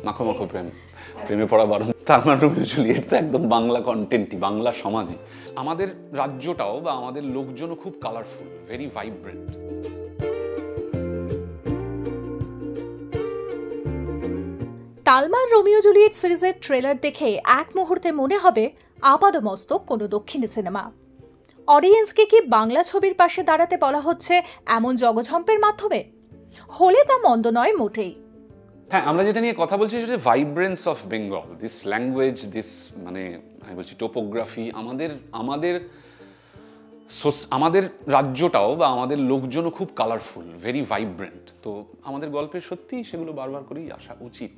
মাখো মাখো প্রেম, প্রেমে পড়া বারণ, তালমান রোমিও জুলিয়েট তো একদম বাংলা কন্টেন্টই, বাংলা সমাজই। আমাদের রাজ্যটাও বা আমাদের লোকজনও খুব কালারফুল, ভেরি ভাইব্রেন্ট। তালমান রোমিও জুলিয়েট সিরিজের ট্রেলার দেখে এক মুহূর্তে মনে হবে আপাদমস্তক কোনো দক্ষিণী সিনেমা। অডিয়েন্সকে কি বাংলা ছবির পাশে দাঁড়াতে বলা হচ্ছে এমন জগঝম্পের মাধ্যমে? হলে তা মন্দ নয় মোটেই। হ্যাঁ, আমরা যেটা নিয়ে কথা বলছি সেটা vibrance of Bengal, this language, this মানে আমি বলছি টোপোগ্রাফি, আমাদের রাজ্যটাও বা আমাদের লোকজনও খুব কালারফুল, ভেরি ভাইব্রেন্ট। তো আমাদের গল্পে সত্যিই সেগুলো বারবার করেই আসা উচিত।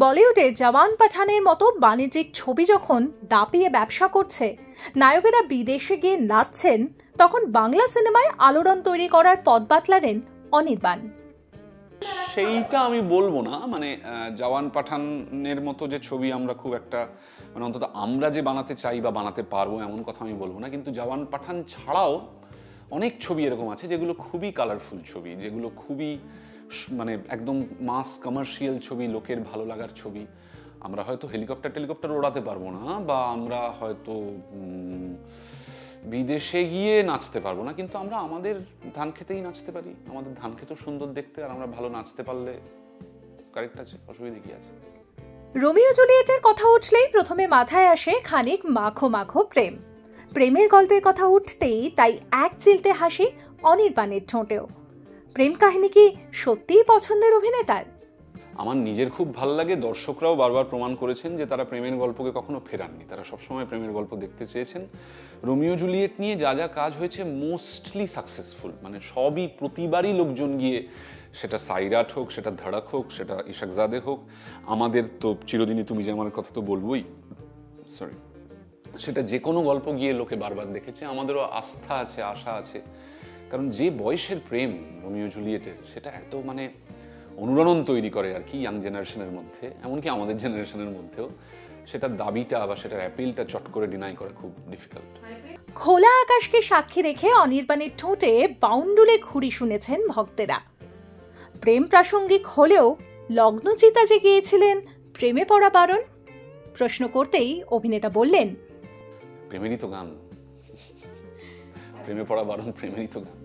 বলিউডে জওয়ান পাঠানের মতো বাণিজ্যিক ছবি যখন দাপিয়ে ব্যবসা করছে, নায়কেরা বিদেশে গিয়ে নাচছেন, তখন বাংলা সিনেমায় আলোড়ন তৈরি করার পথ বাতলালেন অনির্বাণ। সেইটা আমি বলবো না, মানে জওয়ান পাঠানের মতো যে ছবি আমরা খুব একটা মানে অন্তত আমরা যে বানাতে চাই বা বানাতে পারবো এমন কথা আমি বলবো না, কিন্তু জওয়ান পাঠান ছাড়াও অনেক ছবি এরকম আছে যেগুলো খুবই কালারফুল ছবি, যেগুলো খুবই মানে একদম মাস কমার্শিয়াল ছবি, লোকের ভালো লাগার ছবি। আমরা হয়তো হেলিকপ্টার ওড়াতে পারবো না, বা আমরা হয়তো বিদেশে গিয়ে নাচতে পারবো না, কিন্তু আমরা আমাদের ধান খেতেই নাচতে পারি। আমাদের ধান খেতে সুন্দর দেখতে, আর আমরা ভালো নাচতে পারলে কারেক্ট আছে, অসুবিধা কি আছে? রোমিও জুলিয়েটের কথা উঠলেই প্রথমে মাথায় আসে খানিক মাখো মাখো প্রেম। প্রেমের গল্পের কথা উঠতেই তাই এক চিলতে হাসি অনির্বাণের ঠোঁটেও। প্রেম কাহিনী কি সত্যিই পছন্দের অভিনেতার? আমার নিজের খুব ভালো লাগে, দর্শকরাও বারবার প্রমাণ করেছেন যে তারা প্রেমের গল্পকে কখনো ফেরাননি, তারা সবসময় প্রেমের গল্প দেখতে চেয়েছেন। রোমিও জুলিয়েট নিয়ে যা যা কাজ হয়েছে মোস্টলি সাকসেসফুল, মানে সবই প্রতিবারই লোকজন গিয়ে, সেটা সাইরাট হোক, সেটা ধড়ক হোক, সেটা ইশাকজাদে হোক, আমাদের তো চিরদিনই তুমি যে আমার কথা তো বলবোই, সরি, সেটা যে কোনো গল্প গিয়ে লোকে বারবার দেখেছে। আমাদেরও আস্থা আছে, আশা আছে, কারণ যে বয়সের প্রেম রোমিও জুলিয়েটের, সেটা এত মানে অনুরণন তৈরি করে আর কি ইয়াং জেনারেশনের মধ্যে, এমনকি আমাদের জেনারেশনের মধ্যেও। সেটার দাবিটা বা সেটার অ্যাপিলটা চট করে ডিনাই করা খুব ডিফিকাল্ট। খোলা আকাশকে সাক্ষী রেখে অনির্বাণের ঠোঁটে বাউন্ডুলে ঘুরি শুনেছেন ভক্তেরা। প্রেম প্রাসঙ্গিক হলেও লগ্নচিতা যে গিয়েছিলেন প্রেমে পড়া বারণ, প্রশ্ন করতেই অভিনেতা বললেন, প্রেমেরই তো গান, প্রেমে পড়া বারণ প্রেমেরই তো গান।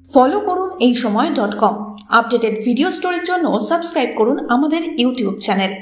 ফলো করুন এইসময়.com। আপডেটেড ভিডিও স্টোরির জন্য সাবস্ক্রাইব করুন আমাদের ইউটিউব চ্যানেল।